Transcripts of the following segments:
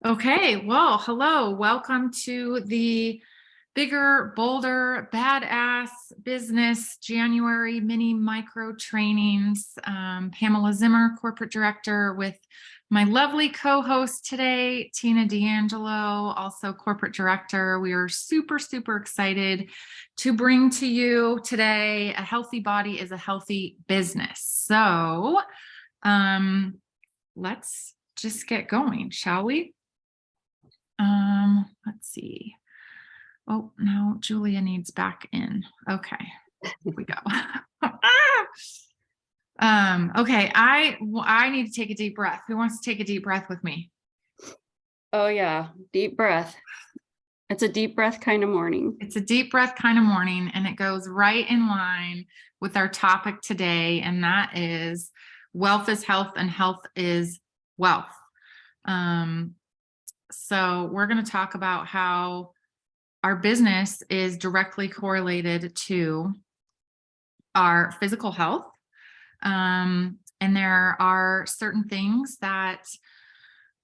Okay, well, hello. Welcome to the Bigger, Bolder, Badass Business January mini micro trainings. Pamela Zimmer, Corporate Director, with my lovely co-host today, Tina D'Angelo, also Corporate Director. We are super, super excited to bring to you today A Healthy Body is a Healthy Business. So let's just get going, shall we? Let's see. Oh, no, Julia needs back in. Okay, here we go. Okay, I need to take a deep breath. Who wants to take a deep breath with me? Oh yeah, deep breath. It's a deep breath kind of morning. It's a deep breath kind of morning, and it goes right in line with our topic today, and that is wealth is health and health is wealth. So we're going to talk about how our business is directly correlated to our physical health. And there are certain things that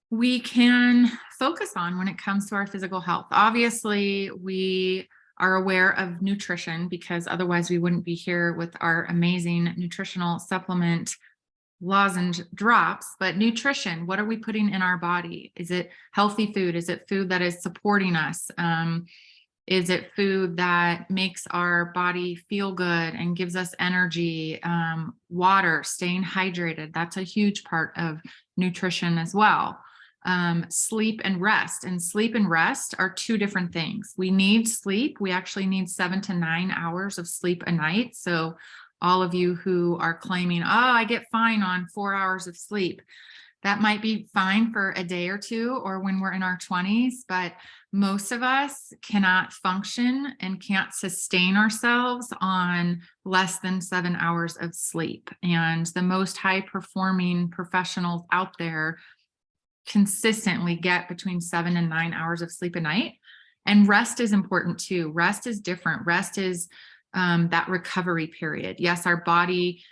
we can focus on when it comes to our physical health. Obviously, we are aware of nutrition because otherwise we wouldn't be here with our amazing nutritional supplement lozenge drops. But nutrition, what are we putting in our body? Is it healthy food? Is it food that is supporting us? Is it food that makes our body feel good and gives us energy? Water, staying hydrated, that's a huge part of nutrition as well. Sleep and rest. And sleep and rest are two different things. We need sleep. We actually need 7 to 9 hours of sleep a night. So all of you who are claiming, oh, I get fine on 4 hours of sleep, that might be fine for a day or two or when we're in our 20s, but most of us cannot function and can't sustain ourselves on less than 7 hours of sleep. And the most high performing professionals out there consistently get between 7 and 9 hours of sleep a night. And rest is important too. Rest is different. Rest is that recovery period. Yes, our body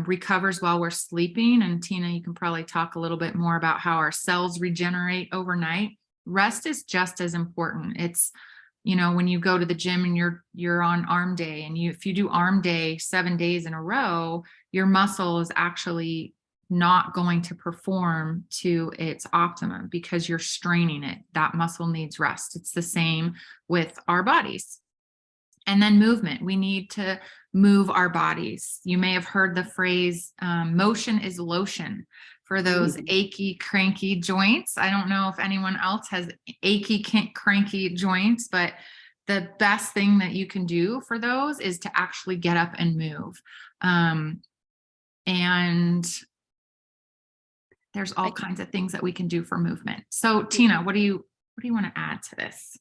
recovers while we're sleeping. And Tina, you can probably talk a little bit more about how our cells regenerate overnight. Rest is just as important. It's, you know, when you go to the gym and you're on arm day, and if you do arm day 7 days in a row, your muscle is actually not going to perform to its optimum because you're straining it. That muscle needs rest. It's the same with our bodies. And then movement. We need to move our bodies. You may have heard the phrase, motion is lotion, for those achy, cranky joints. I don't know if anyone else has achy, cranky joints, but the best thing that you can do for those is to actually get up and move. And there's all kinds of things that we can do for movement. So Tina, what do you want to add to this?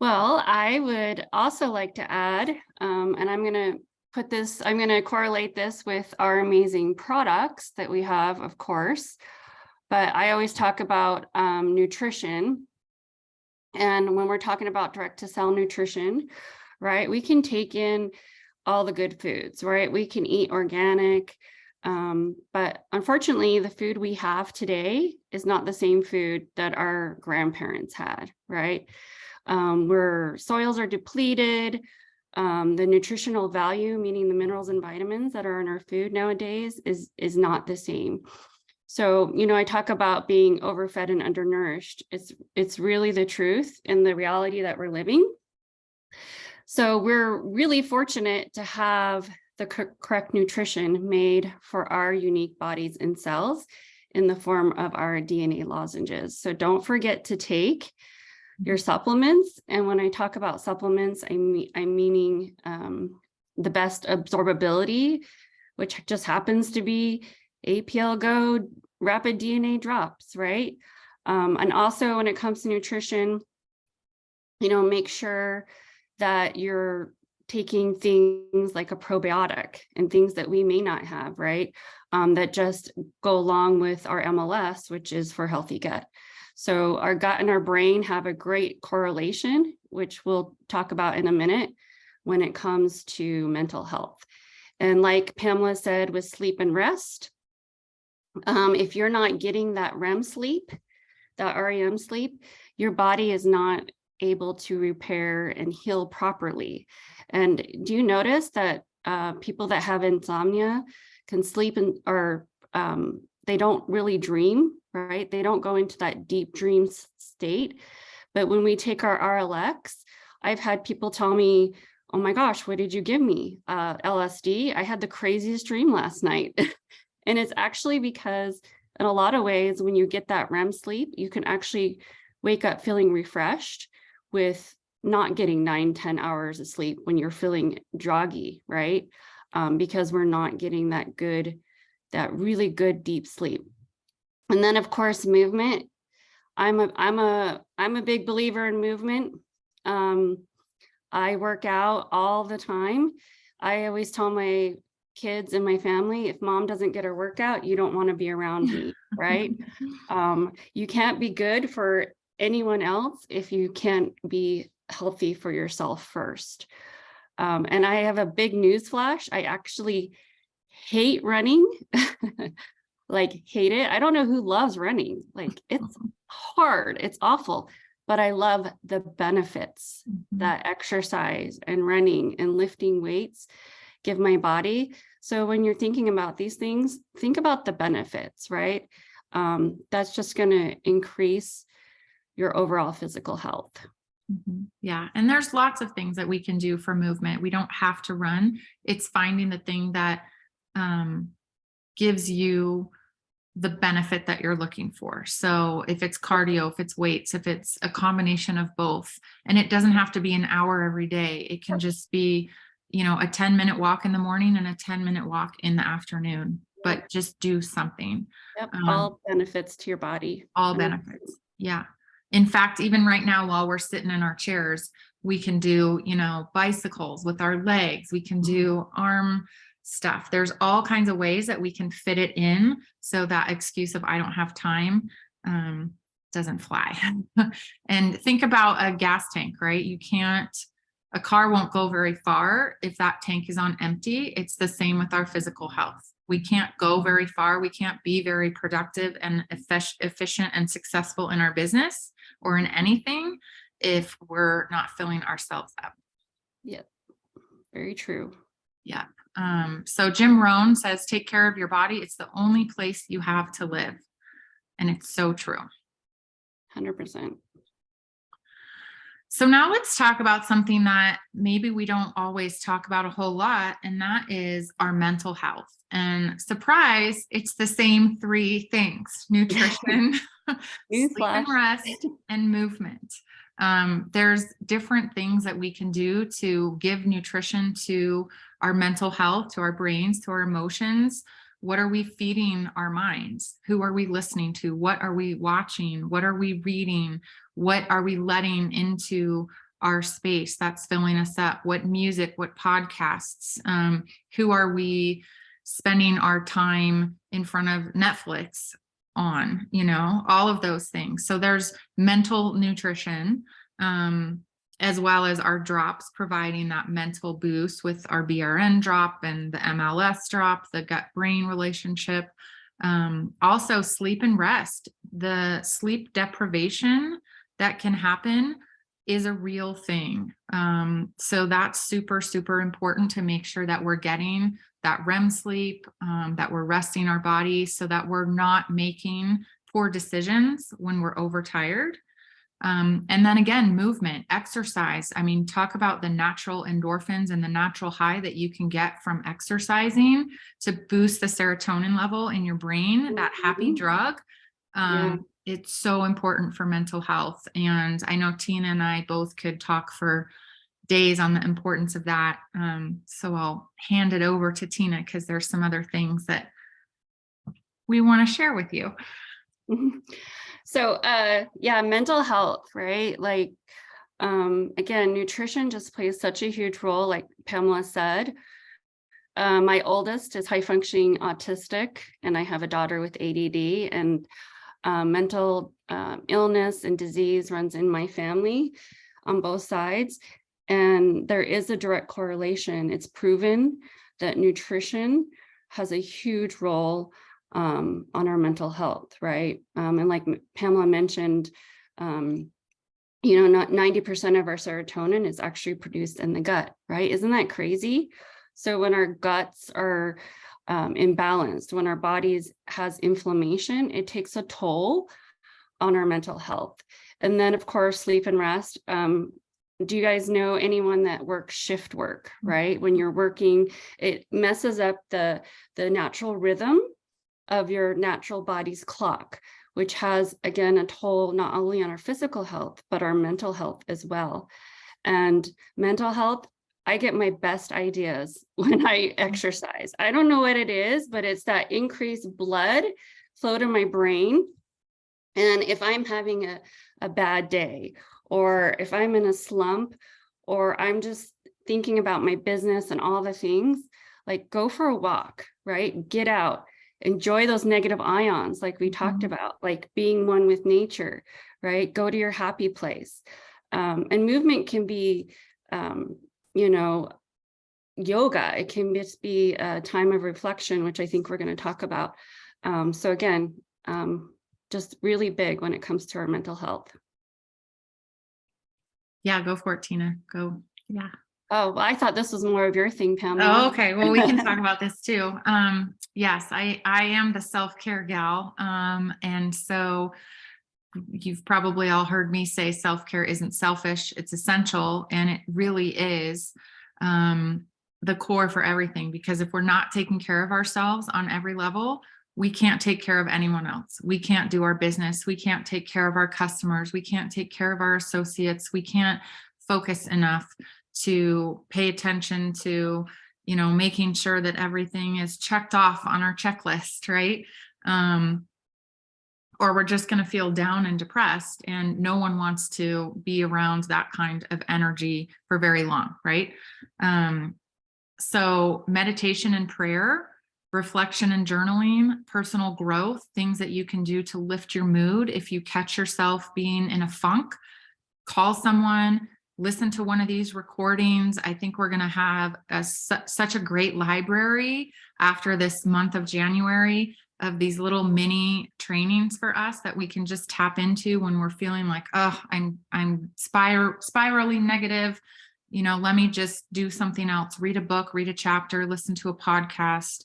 Well, I would also like to add, and I'm going to correlate this with our amazing products that we have, of course, but I always talk about nutrition. And when we're talking about direct to cell nutrition, right, we can take in all the good foods, right? We can eat organic, but unfortunately, the food we have today is not the same food that our grandparents had, right? Where soils are depleted, the nutritional value, meaning the minerals and vitamins that are in our food nowadays, is not the same. So, you know, I talk about being overfed and undernourished. It's really the truth and the reality that we're living. So we're really fortunate to have the correct nutrition made for our unique bodies and cells in the form of our DNA lozenges. So don't forget to take your supplements. And when I talk about supplements, I'm meaning the best absorbability, which just happens to be APL Go rapid DNA drops, right? And also when it comes to nutrition, you know, make sure that you're taking things like a probiotic and things that we may not have, right? That just go along with our MLS, which is for healthy gut. So our gut and our brain have a great correlation, which we'll talk about in a minute when it comes to mental health. And like Pamela said, with sleep and rest, if you're not getting that REM sleep, that REM sleep, your body is not able to repair and heal properly. And do you notice that people that have insomnia can sleep or they don't really dream, right? They don't go into that deep dream state. But when we take our RLX, I've had people tell me, oh my gosh, what did you give me? LSD? I had the craziest dream last night. And it's actually because in a lot of ways, when you get that REM sleep, you can actually wake up feeling refreshed with not getting 9-10 hours of sleep when you're feeling groggy, right? Because we're not getting that really good deep sleep. And then of course, movement. I'm a big believer in movement. I work out all the time. I always tell my kids and my family, if mom doesn't get her workout, you don't want to be around me, right? You can't be good for anyone else if you can't be healthy for yourself first. And I have a big news flash. I actually hate running, like hate it. I don't know who loves running. Like it's hard, it's awful, but I love the benefits that exercise and running and lifting weights give my body. So when you're thinking about these things, think about the benefits, right? That's just going to increase your overall physical health. Yeah. And there's lots of things that we can do for movement. We don't have to run. It's finding the thing that gives you the benefit that you're looking for. So if it's cardio, if it's weights, if it's a combination of both, and it doesn't have to be an hour every day. It can just be, a 10-minute walk in the morning and a 10-minute walk in the afternoon, but just do something. Yep. All benefits to your body. All benefits. Yeah. In fact, even right now, while we're sitting in our chairs, we can do, bicycles with our legs. We can do arm stuff. There's all kinds of ways that we can fit it in. So that excuse of I don't have time doesn't fly. And think about a gas tank, right? A car won't go very far if that tank is on empty. It's the same with our physical health. We can't go very far. We can't be very productive and efficient and successful in our business or in anything if we're not filling ourselves up. Yep. Very true. Yeah. So Jim Rohn says, take care of your body. It's the only place you have to live. And it's so true. 100%. So now let's talk about something that maybe we don't always talk about a whole lot, and that is our mental health. And surprise, it's the same three things: nutrition, sleep and rest, and movement. There's different things that we can do to give nutrition to our mental health, to our brains, to our emotions. What are we feeding our minds? Who are we listening to? What are we watching? What are we reading? What are we letting into our space that's filling us up? What music, what podcasts? Who are we spending our time in front of Netflix on? All of those things. So there's mental nutrition, as well as our drops, providing that mental boost with our BRN drop and the MLS drop, the gut brain relationship. Also sleep and rest. The sleep deprivation that can happen is a real thing. So that's super, super important to make sure that we're getting that REM sleep, that we're resting our body so that we're not making poor decisions when we're overtired. And then again, movement, exercise. I mean, talk about the natural endorphins and the natural high that you can get from exercising to boost the serotonin level in your brain, that happy drug. It's so important for mental health. And I know Tina and I both could talk for days on the importance of that. So I'll hand it over to Tina because there's some other things that we want to share with you. So, mental health, right? Like, again, nutrition just plays such a huge role, like Pamela said. My oldest is high functioning autistic, and I have a daughter with ADD, and mental illness and disease runs in my family on both sides. And there is a direct correlation. It's proven that nutrition has a huge role on our mental health, right? And like Pamela mentioned, not 90% of our serotonin is actually produced in the gut, right? Isn't that crazy? So when our guts are imbalanced, when our bodies has inflammation, it takes a toll on our mental health. And then of course, sleep and rest. Do you guys know anyone that works shift work, right? When you're working, it messes up the natural rhythm of your natural body's clock, which has, again, a toll not only on our physical health, but our mental health as well. And mental health, I get my best ideas when I exercise. I don't know what it is, but it's that increased blood flow to my brain. And if I'm having a bad day, or if I'm in a slump, or I'm just thinking about my business and all the things, like go for a walk, right? Get out, enjoy those negative ions like we talked about, like being one with nature, right? Go to your happy place. And movement can be, yoga. It can just be a time of reflection, which I think we're going to talk about. So again, just really big when it comes to our mental health. Yeah, go for it, Tina. Go. Yeah. Oh, well, I thought this was more of your thing, Pamela. Oh, okay. Well, we can talk about this too. Yes, I am the self-care gal. And so you've probably all heard me say self-care isn't selfish, it's essential. And it really is the core for everything, because if we're not taking care of ourselves on every level, we can't take care of anyone else. We can't do our business. We can't take care of our customers. We can't take care of our associates. We can't focus enough to pay attention to, making sure that everything is checked off on our checklist, right? Or we're just going to feel down and depressed, and no one wants to be around that kind of energy for very long, right? So meditation and prayer, reflection and journaling, personal growth, things that you can do to lift your mood. If you catch yourself being in a funk, call someone, listen to one of these recordings. I think we're going to have such a great library after this month of January of these little mini trainings for us that we can just tap into when we're feeling like, oh, I'm spiraling negative. Let me just do something else, read a book, read a chapter, listen to a podcast.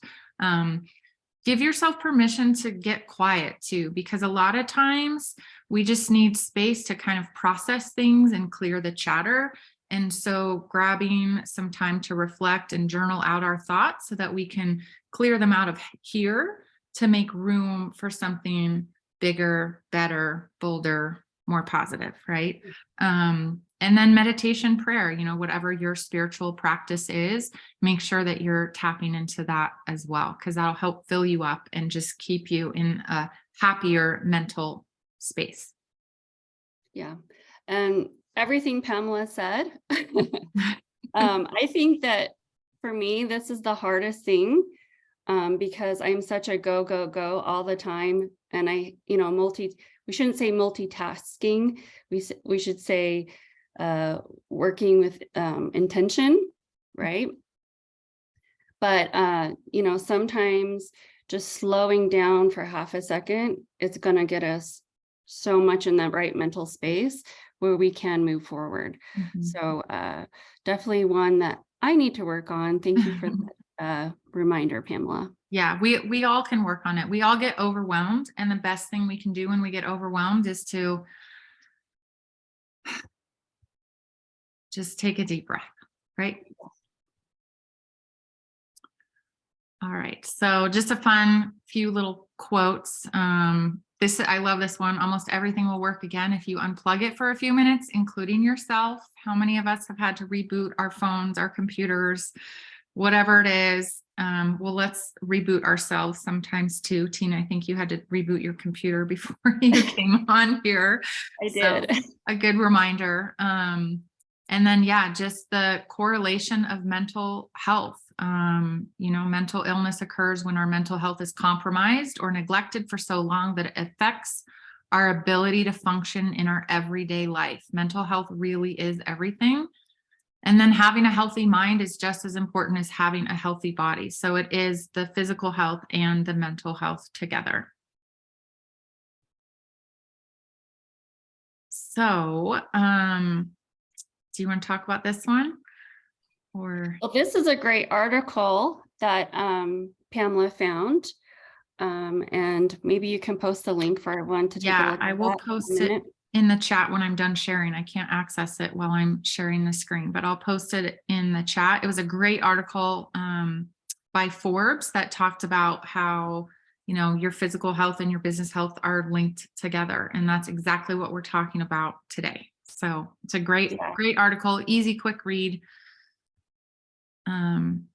Give yourself permission to get quiet too, because a lot of times we just need space to kind of process things and clear the chatter. And so grabbing some time to reflect and journal out our thoughts so that we can clear them out of here to make room for something bigger, better, bolder, more positive, right? And then meditation, prayer, whatever your spiritual practice is, make sure that you're tapping into that as well, because that'll help fill you up and just keep you in a happier mental space. Yeah. And everything Pamela said, I think that for me, this is the hardest thing because I'm such a go, go, go all the time. And we shouldn't say multitasking. We should say working with intention, right? But, sometimes just slowing down for half a second, it's going to get us so much in that right mental space where we can move forward. Mm-hmm. So definitely one that I need to work on. Thank you for that reminder, Pamela. Yeah, we all can work on it. We all get overwhelmed. And the best thing we can do when we get overwhelmed is to just take a deep breath, right? All right. So just a fun few little quotes. I love this one. Almost everything will work again if you unplug it for a few minutes, including yourself. How many of us have had to reboot our phones, our computers, whatever it is? Well, let's reboot ourselves sometimes too. Tina, I think you had to reboot your computer before you came on here. I did. So, a good reminder. And then, just the correlation of mental health. Mental illness occurs when our mental health is compromised or neglected for so long that it affects our ability to function in our everyday life. Mental health really is everything. And then having a healthy mind is just as important as having a healthy body. So it is the physical health and the mental health together. So, do you want to talk about this one? Or Well, this is a great article that Pamela found. And maybe you can post a link for everyone to take a yeah, look at. I will that in a post it minute. in the chat when I'm done sharing. I can't access it while I'm sharing the screen, but I'll post it in the chat. It was a great article by Forbes that talked about how, you know, your physical health and your business health are linked together. And that's exactly what we're talking about today. So it's a great, Yeah. great article, easy, quick read.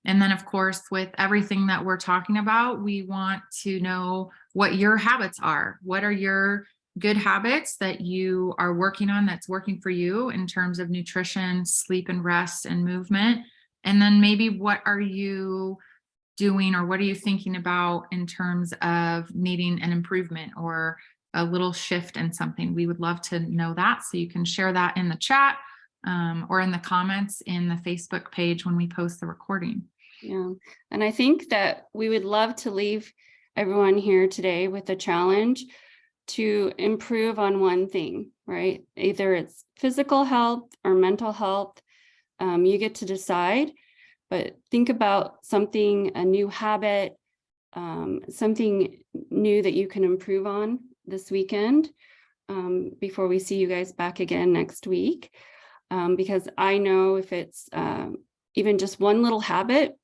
And then, of course, with everything that we're talking about, we want to know what your habits are. What are your good habits that you are working on that's working for you in terms of nutrition, sleep and rest and movement? And then maybe what are you doing or what are you thinking about in terms of needing an improvement or a little shift in something? We would love to know that. So you can share that in the chat or in the comments in the Facebook page when we post the recording. Yeah. And I think that we would love to leave everyone here today with a challenge to improve on one thing, right? Either it's physical health or mental health. You get to decide, but think about something, a new habit, something new that you can improve on this weekend before we see you guys back again next week. Because I know if it's even just one little habit,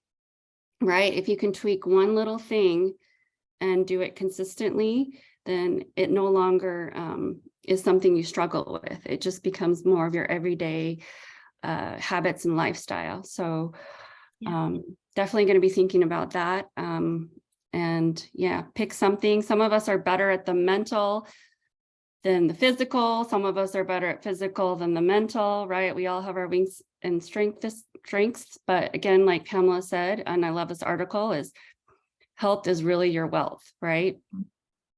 right? If you can tweak one little thing and do it consistently, then it no longer is something you struggle with. It just becomes more of your everyday habits and lifestyle. So definitely going to be thinking about that. And yeah, pick something. Some of us are better at the mental than the physical. Some of us are better at physical than the mental, right? We all have our wings and strengths. But again, like Pamela said, and I love this article, is health is really your wealth, right?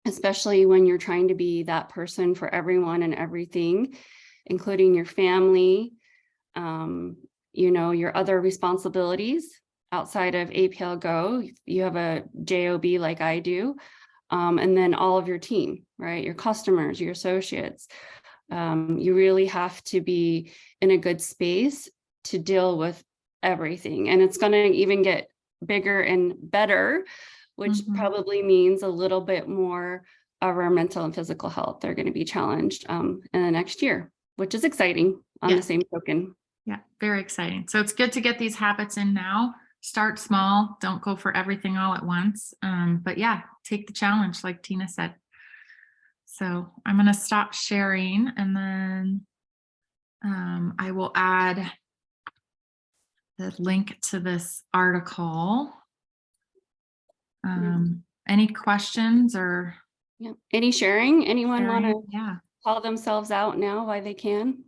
Especially when you're trying to be that person for everyone and everything, including your family, you know, your other responsibilities outside of APL Go. You have a JOB like I do. And then all of your team, right? Your customers, your associates. You really have to be in a good space to deal with everything. And it's going to even get bigger and better, which probably means a little bit more of our mental and physical health. They're going to be challenged in the next year, which is exciting on the same token. Yeah, very exciting. So it's good to get these habits in now. Start small. Don't go for everything all at once. But yeah, take the challenge, like Tina said. So I'm going to stop sharing and then I will add the link to this article. Any questions or any sharing? Anyone want to yeah. call themselves out now while they can?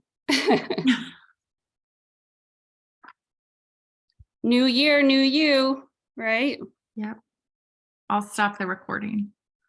New year, new you, right? Yep. I'll stop the recording.